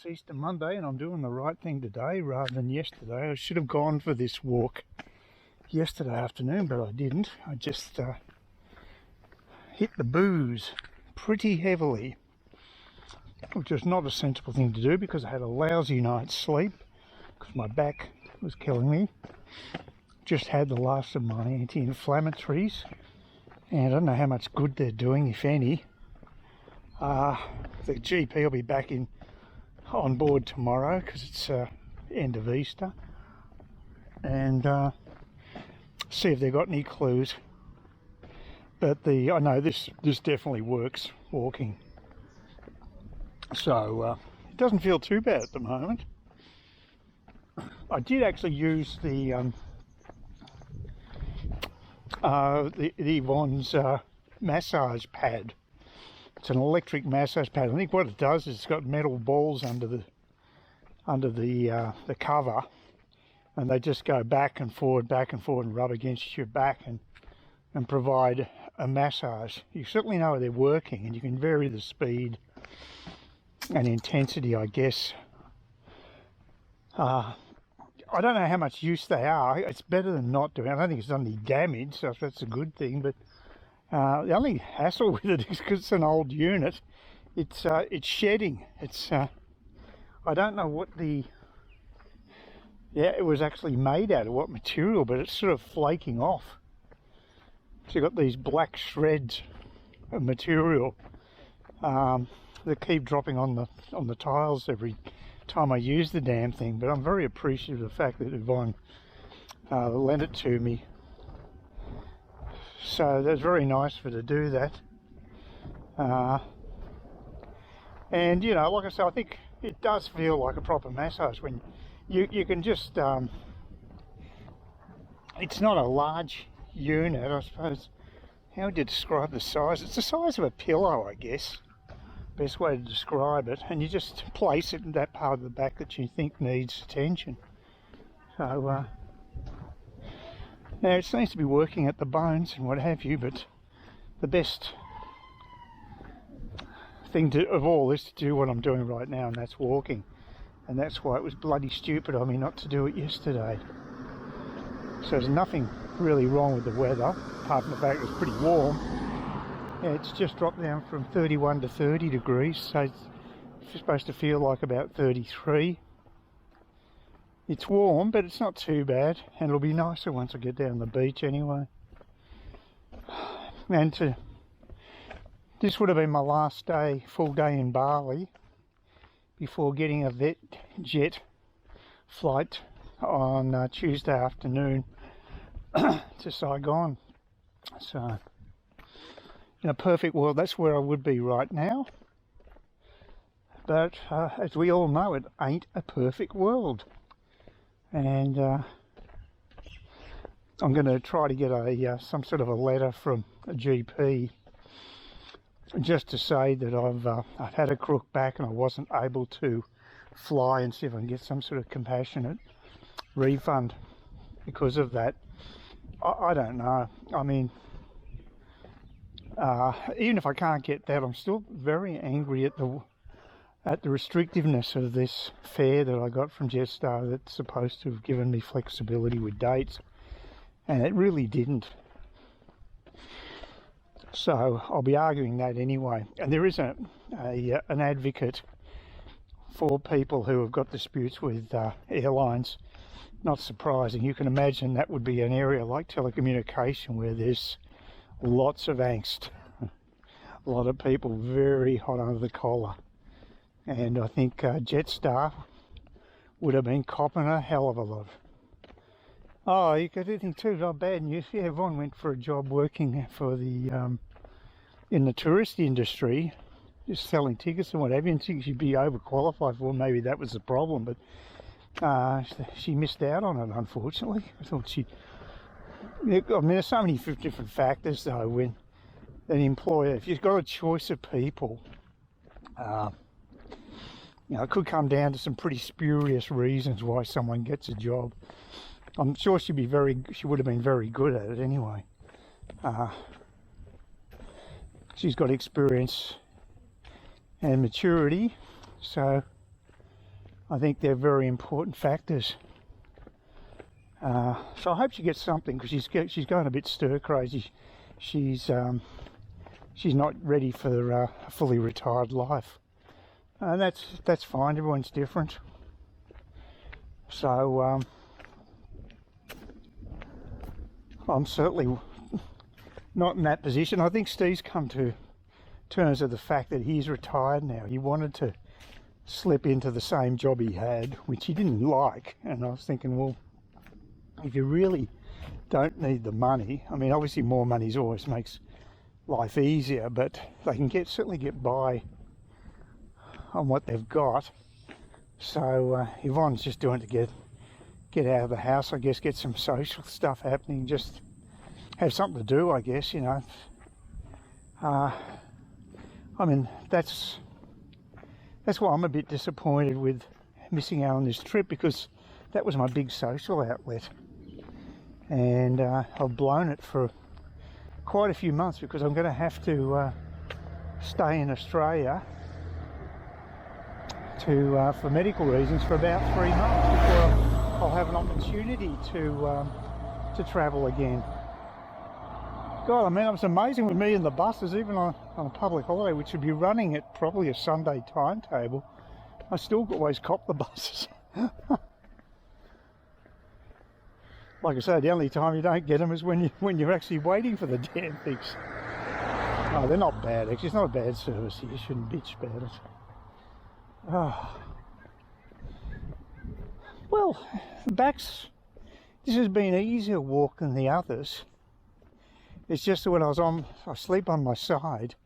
it's Easter Monday and I'm doing the right thing today rather than yesterday. I should have gone for this walk yesterday afternoon, but I didn't. I just hit the booze pretty heavily, which is not a sensible thing to do because I had a lousy night's sleep because my back was killing me. Just had the last of my anti-inflammatories, and I don't know how much good they're doing, if any. The GP will be back on board tomorrow because it's end of Easter, and see if they've got any clues. But I know this definitely works, walking. So it doesn't feel too bad at the moment. I did actually use the Yvonne's massage pad. It's an electric massage pad. I think what it does is it's got metal balls under the cover, and they just go back and forward and rub against your back and provide a massage. You certainly know they're working, and you can vary the speed and intensity, I guess. I don't know how much use they are. It's better than not doing. I don't think it's done any damage, so that's a good thing. But the only hassle with it is because it's an old unit. It's shedding. It's I don't know what it was actually made out of, what material, but it's sort of flaking off. So you've got these black shreds of material that keep dropping on the tiles every time I use the damn thing. But I'm very appreciative of the fact that Yvonne lent it to me. So that's very nice for her to do that. And you know, like I say, I think it does feel like a proper massage when you can just it's not a large unit, I suppose. How would you describe the size? It's the size of a pillow, I guess, best way to describe it, and you just place it in that part of the back that you think needs attention. So now it seems to be working at the bones and what have you, but the best thing of all is to do what I'm doing right now, and that's walking. And that's why it was bloody stupid of me not to do it yesterday. So there's nothing really wrong with the weather, apart from the fact it's pretty warm. Yeah, it's just dropped down from 31 to 30 degrees, so it's supposed to feel like about 33. It's warm, but it's not too bad, and it'll be nicer once I get down the beach anyway. And this would have been my last day, full day in Bali, before getting a jet flight on Tuesday afternoon to Saigon. So in a perfect world, that's where I would be right now. But as we all know, it ain't a perfect world. And I'm going to try to get some sort of a letter from a GP just to say that I've had a crook back and I wasn't able to fly, and see if I can get some sort of compassionate refund because of that. I don't know. I mean, even if I can't get that, I'm still very angry at the restrictiveness of this fare that I got from Jetstar that's supposed to have given me flexibility with dates, and it really didn't. So I'll be arguing that anyway. And there is an advocate for people who have got disputes with airlines. Not surprising. You can imagine that would be an area like telecommunication where there's lots of angst. A lot of people very hot under the collar. And I think Jetstar would have been copping a hell of a lot. Oh, you got anything too? Not bad news. Yeah, Yvonne went for a job working for the in the tourist industry, just selling tickets and what have you, and thinks she'd be overqualified for. Maybe that was the problem, but she missed out on it, unfortunately. I thought I mean, there's so many different factors though when an employer, if you've got a choice of people, you know, it could come down to some pretty spurious reasons why someone gets a job. I'm sure she would have been very good at it anyway. She's got experience and maturity, so I think they're very important factors. So I hope she gets something, because she's going a bit stir crazy. She's not ready for a fully retired life, and that's fine. Everyone's different. So I'm certainly not in that position. I think Steve's come to terms with the fact that he's retired now. He wanted to slip into the same job he had, which he didn't like, and I was thinking, well, if you really don't need the money, I mean, obviously more money always makes life easier, but they can certainly get by on what they've got. So Yvonne's just doing it to get out of the house, I guess, get some social stuff happening, just have something to do, I guess, you know. I mean, that's why I'm a bit disappointed with missing out on this trip, because that was my big social outlet, and I've blown it for quite a few months, because I'm going to have to stay in Australia for medical reasons for about 3 months before I'll have an opportunity to travel again. God, I mean, it was amazing with me and the buses, even on a public holiday, which would be running at probably a Sunday timetable. I still always cop the buses. Like I say, the only time you don't get them is when you're actually waiting for the damn things. Oh, they're not bad, actually. It's not a bad service. You shouldn't bitch about it. Oh. Well, this has been an easier walk than the others. It's just that when I sleep on my side,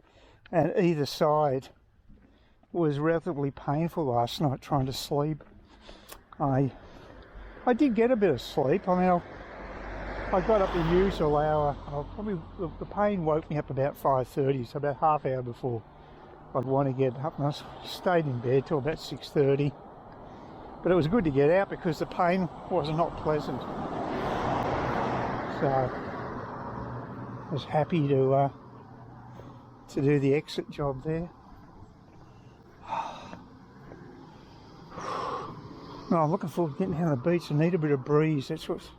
and either side was relatively painful last night trying to sleep. I did get a bit of sleep. I mean, I got up the usual hour. The pain woke me up about 5:30, so about half hour before I'd want to get up, and I stayed in bed till about 6:30. But it was good to get out because the pain was not pleasant. So I was happy to do the exit job there. No, I'm looking forward to getting down to the beach. I need a bit of breeze. That's what's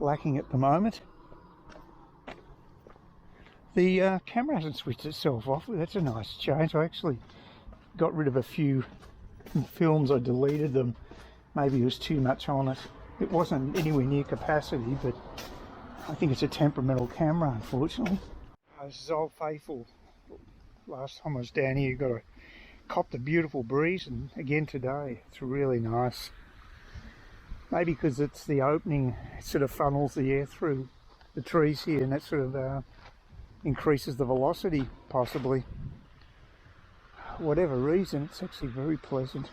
lacking at the moment. The camera hasn't switched itself off. That's a nice change. I actually got rid of a few films. I deleted them. Maybe there was too much on it. It wasn't anywhere near capacity, but I think it's a temperamental camera, unfortunately. This is Old Faithful. Last time I was down here, got a copped a beautiful breeze, and again today it's really nice. Maybe because it's the opening, it sort of funnels the air through the trees here, and that sort of increases the velocity, possibly. Whatever reason, it's actually very pleasant.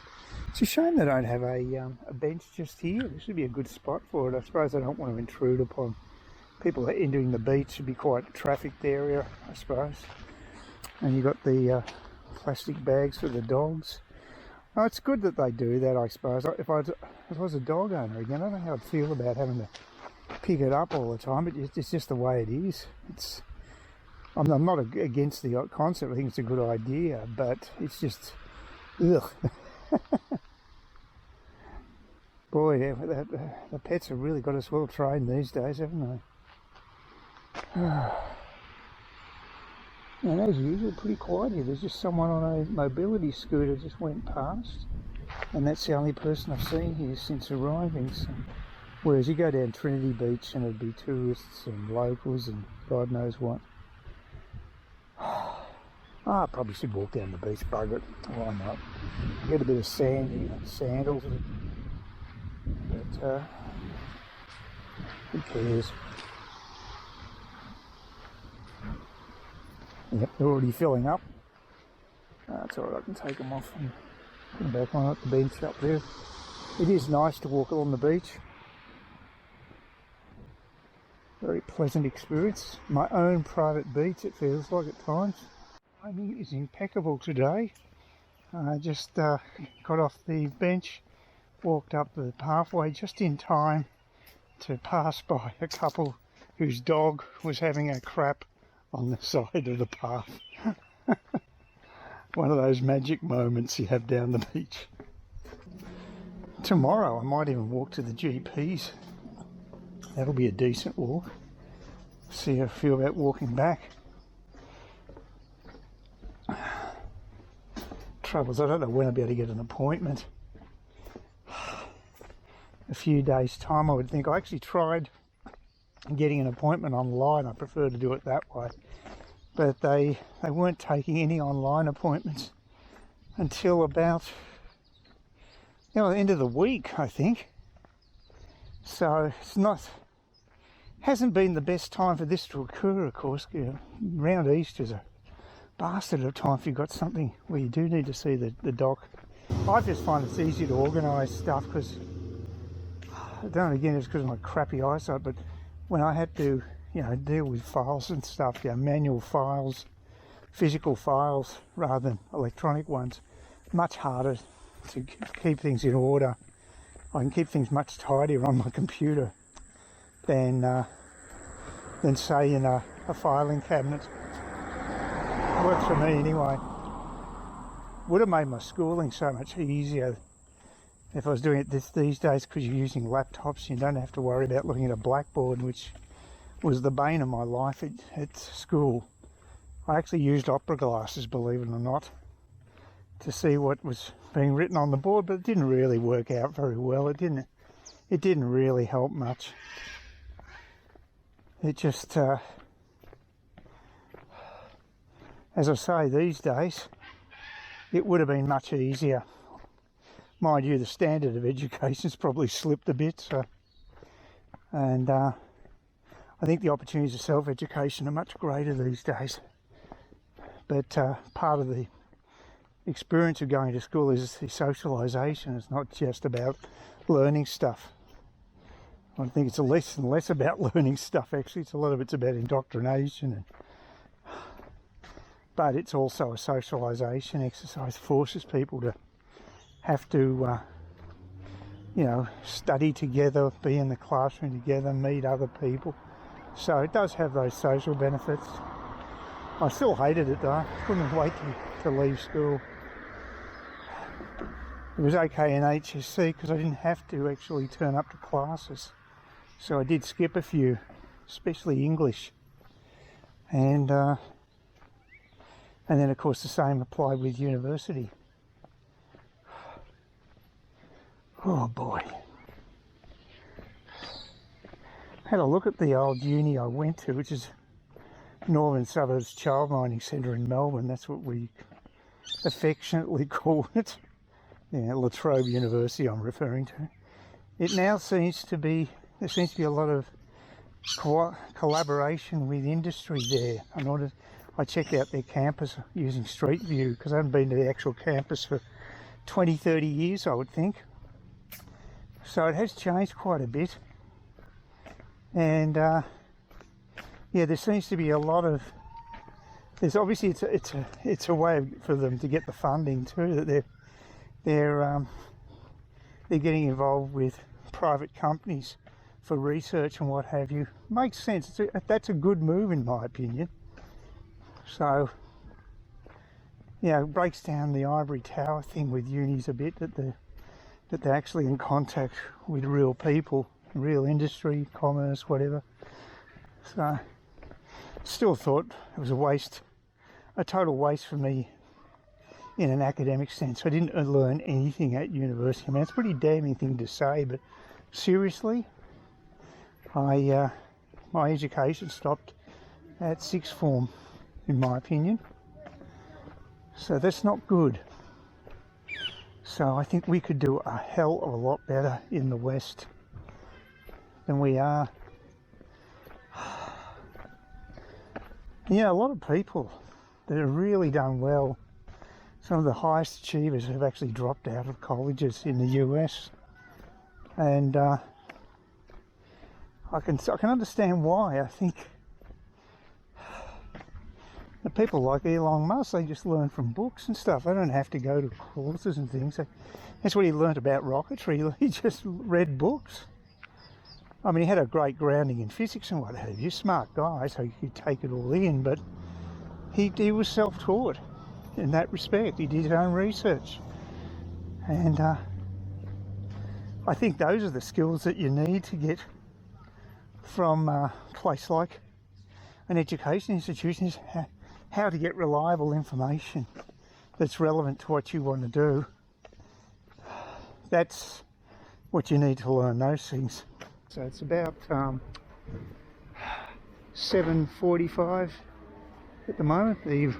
It's a shame they don't have a bench just here. This would be a good spot for it. I suppose I don't want to intrude upon people that are entering the beach. Should be quite a trafficked area, I suppose. And you've got the plastic bags for the dogs. Oh, it's good that they do that, I suppose. If I was a dog owner again, I don't know how I'd feel about having to pick it up all the time, but it's just the way it is. I'm not against the concept. I think it's a good idea, but it's just, ugh. Boy, the pets have really got us well trained these days, haven't they? And as usual, pretty quiet here. There's just someone on a mobility scooter just went past, and that's the only person I've seen here since arriving. So, whereas you go down Trinity Beach and it'd be tourists and locals and God knows what. I probably should walk down the beach, bug it. Why not? Get a bit of sand here, sandals. But who cares? Yep, they're already filling up. It's alright, I can take them off and put them back on at the bench up there. It is nice to walk along the beach. Very pleasant experience. My own private beach, it feels like at times. Timing is impeccable today. I just got off the bench, walked up the pathway just in time to pass by a couple whose dog was having a crap on the side of the path. One of those magic moments you have down the beach. Tomorrow I might even walk to the GP's. That'll be a decent walk. See how I feel about walking back. Troubles, I don't know when I'll be able to get an appointment. A few days time I would think. I actually tried getting an appointment online. I prefer to do it that way. But they weren't taking any online appointments until about the end of the week, I think. So hasn't been the best time for this to occur, of course. Round Easter's a bastard of a time if you've got something where you do need to see the doc. I just find it's easy to organise stuff because, I don't know, again, it's because of my crappy eyesight, but when I had to, deal with files and stuff, manual files, physical files rather than electronic ones, much harder to keep things in order. I can keep things much tidier on my computer than say in a filing cabinet. Works for me anyway. Would have made my schooling so much easier if I was doing it these days, because you're using laptops. You don't have to worry about looking at a blackboard, which was the bane of my life at school. I actually used opera glasses, believe it or not, to see what was being written on the board, but it didn't really work out very well. It didn't really help much. It just as I say, these days it would have been much easier. Mind you, the standard of education's probably slipped a bit, so, and I think the opportunities of self-education are much greater these days. But part of the experience of going to school is the socialisation. It's not just about learning stuff. I think it's less and less about learning stuff, actually. A lot of it's about indoctrination. But it's also a socialisation exercise. Forces people to have to, study together, be in the classroom together, meet other people. So it does have those social benefits. I still hated it though. Couldn't wait to leave school. It was okay in HSC because I didn't have to actually turn up to classes. So I did skip a few, especially English. And then of course the same applied with university. Oh boy. Had a look at the old uni I went to, which is Northern Suburbs Childminding Centre in Melbourne. That's what we affectionately call it. La Trobe University I'm referring to. It now seems to be, there seems to be a lot of collaboration with industry there. I checked out their campus using Street View because I haven't been to the actual campus for 20, 30 years, I would think. So it has changed quite a bit. And there seems to be a lot of, there's obviously it's a way for them to get the funding too, that they're getting involved with private companies for research and what have you. Makes sense. That's a good move in my opinion. So, it breaks down the ivory tower thing with unis a bit, that they're actually in contact with real people, real industry, commerce, whatever. So, still thought it was a total waste for me in an academic sense. I didn't learn anything at university. I mean, it's a pretty damning thing to say, but seriously, my education stopped at sixth form, in my opinion. So that's not good. So I think we could do a hell of a lot better in the West than we are. A lot of people that have really done well, some of the highest achievers have actually dropped out of colleges in the US. And I can understand why. I think the people like Elon Musk, they just learn from books and stuff. They don't have to go to courses and things. That's what he learnt about rocketry. He just read books. I mean, he had a great grounding in physics and what have you. Smart guy, so he could take it all in. But he was self-taught in that respect. He did his own research. And I think those are the skills that you need to get from a place like an education institution, is how to get reliable information that's relevant to what you want to do. That's what you need to learn, those things. So it's about 7:45 at the moment. The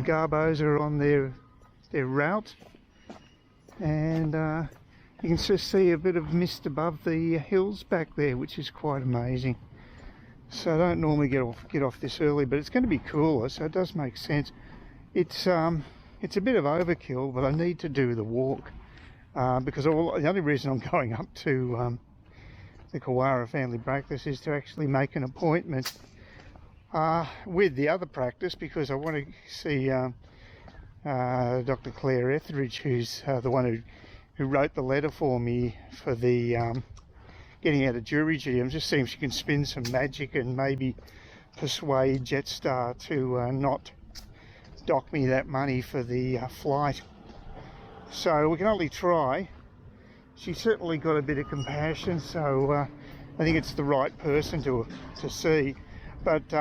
garbos are on their route, and you can just see a bit of mist above the hills back there, which is quite amazing. So I don't normally get off this early, but it's going to be cooler, so it does make sense. It's a bit of overkill, but I need to do the walk because the only reason I'm going up to the Kawara family practice is to actually make an appointment with the other practice, because I want to see Dr. Claire Etheridge, who's the one who wrote the letter for me for the getting out of jury duty. I'm just seeing if she can spin some magic and maybe persuade Jetstar to not dock me that money for the flight. So we can only try. She's certainly got a bit of compassion, so I think it's the right person to see. But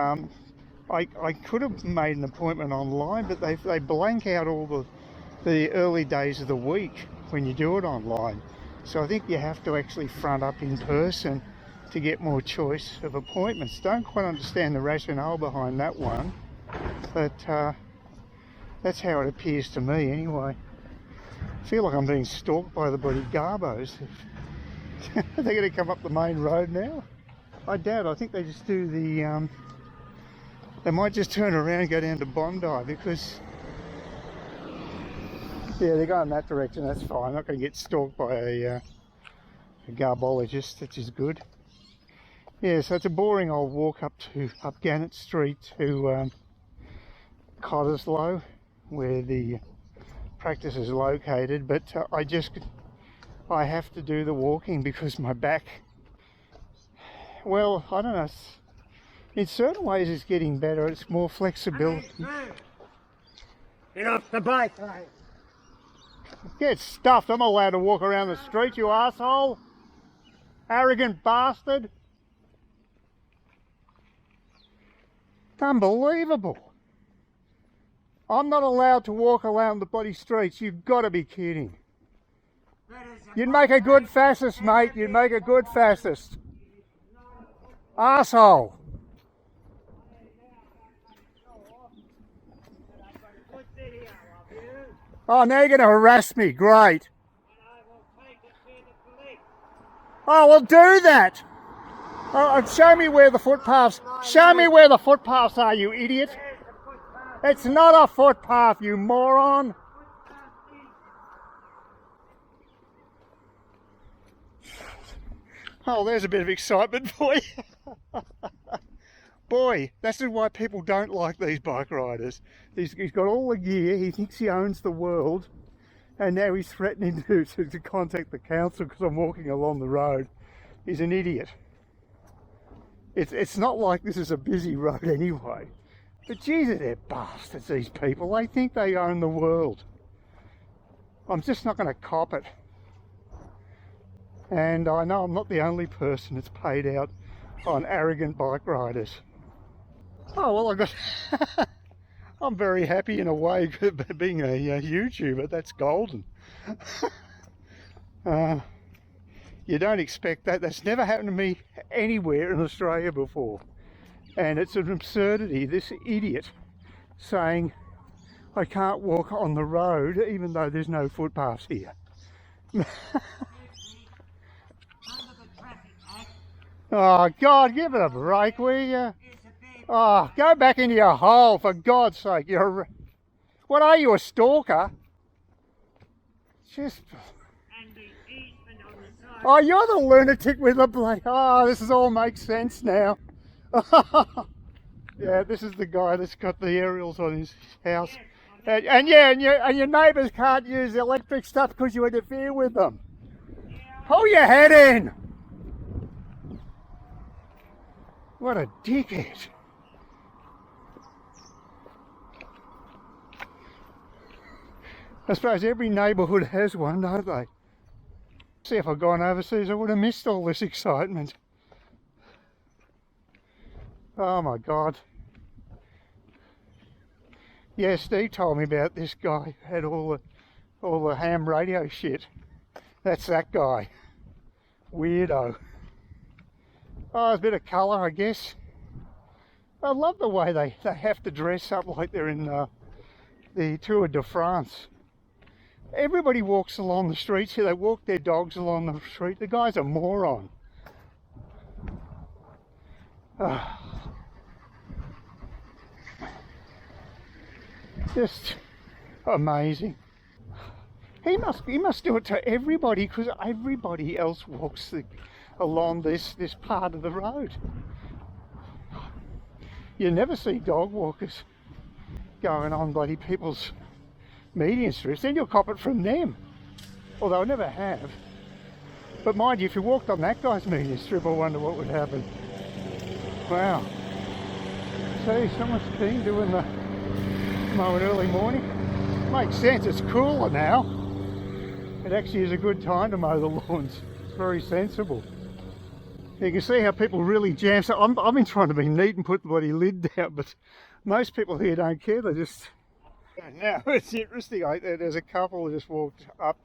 I could have made an appointment online, but they blank out all the early days of the week when you do it online. So I think you have to actually front up in person to get more choice of appointments. Don't quite understand the rationale behind that one, but that's how it appears to me anyway. I feel like I'm being stalked by the bloody garbos. Are they going to come up the main road now? I doubt. I think they just do the they might just turn around and go down to Bondi, because yeah, they're going that direction. That's fine. I'm not going to get stalked by a garbologist, which is good. Yeah, so it's a boring old walk up Gannet Street to Cottesloe, where the practice is located. But I have to do the walking because my back, well, I don't know, in certain ways it's getting better. It's more flexibility. Get off the bike! Get stuffed. I'm not allowed to walk around the street, you asshole. Arrogant bastard. It's unbelievable. I'm not allowed to walk around the bloody streets. You've got to be kidding. You'd make a good fascist, mate. You'd make a good fascist. Arsehole. Oh, now you're going to harass me. Great. Oh, well, do that. Oh, show me where the footpaths. Show me where the footpaths are, you idiot. It's not a footpath, you moron. Oh, there's a bit of excitement for you. Boy, that's why people don't like these bike riders. He's got all the gear, he thinks he owns the world, and now he's threatening to contact the council because I'm walking along the road. He's an idiot. It's not like this is a busy road anyway. But Jesus, they're bastards, these people. They think they own the world. I'm just not going to cop it. And I know I'm not the only person that's paid out on arrogant bike riders. Oh, well, I'm very happy in a way being a YouTuber. That's golden. You don't expect that. That's never happened to me anywhere in Australia before. And it's an absurdity, this idiot saying I can't walk on the road even though there's no footpaths here. Oh God, give it a break, will you? Oh, go back into your hole, for God's sake. What are you, a stalker? Just... Oh, you're the lunatic with the bloody... Oh, this is all makes sense now. Yeah, this is the guy that's got the aerials on his house. And your neighbours can't use the electric stuff because you interfere with them. Pull your head in. What a dickhead. I suppose every neighbourhood has one, don't they? See, if I'd gone overseas, I would have missed all this excitement. Oh my God. Yeah, Steve told me about this guy who had all the ham radio shit. That's that guy. Weirdo. Oh, there's a bit of colour, I guess. I love the way they have to dress up like they're in the Tour de France. Everybody walks along the streets here. They walk their dogs along the street. The guy's a moron. Just amazing. He must do it to everybody, because everybody else walks along this part of the road. You never see dog walkers going on bloody people's median strips. Then you'll cop it from them. Although I never have. But mind you, if you walked on that guy's median strip, I wonder what would happen. Wow. See, someone's keen doing the mowing early morning. Makes sense, it's cooler now. It actually is a good time to mow the lawns. It's very sensible. You can see how people really jam. So I've been trying to be neat and put the bloody lid down, but most people here don't care. They just... Now, it's interesting. There's a couple who just walked up,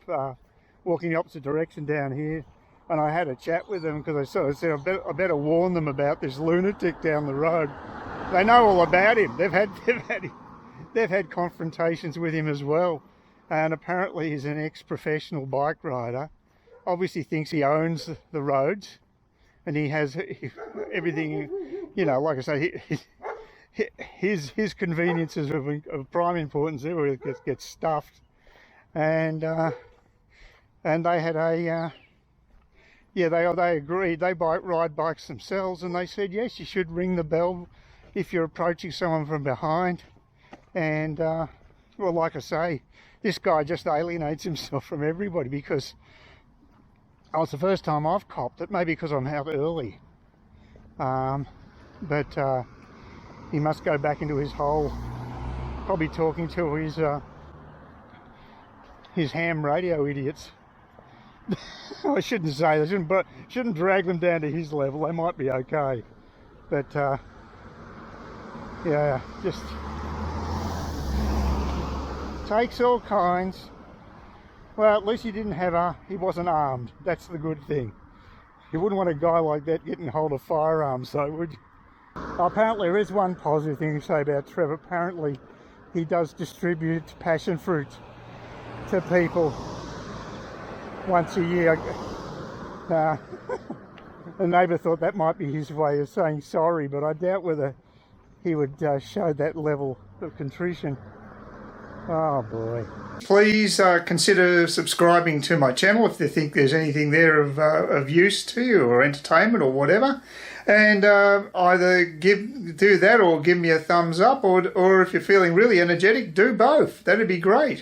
walking the opposite direction down here, and I had a chat with them because I sort of said I better warn them about this lunatic down the road. They know all about him. They've had confrontations with him as well, and apparently he's an ex-professional bike rider. Obviously thinks he owns the roads, and he has everything, you know, like I say, his conveniences of prime importance everywhere gets stuffed. And they had a they agreed. They ride bikes themselves, and they said yes, you should ring the bell if you're approaching someone from behind. And well, like I say, this guy just alienates himself from everybody, because it's the first time I've copped it, maybe because I'm out early. But he must go back into his hole, probably talking to his ham radio idiots. I shouldn't say, they shouldn't drag them down to his level. They might be okay, but yeah, just takes all kinds. Well, at least he wasn't armed. That's the good thing. You wouldn't want a guy like that getting hold of firearms, though, would you? Apparently there is one positive thing to say about Trevor. Apparently he does distribute passion fruit to people once a year. The neighbour thought that might be his way of saying sorry, but I doubt whether he would show that level of contrition. Oh boy. Please consider subscribing to my channel if you think there's anything there of use to you, or entertainment or whatever. And either do that or give me a thumbs up, or if you're feeling really energetic, do both. That'd be great.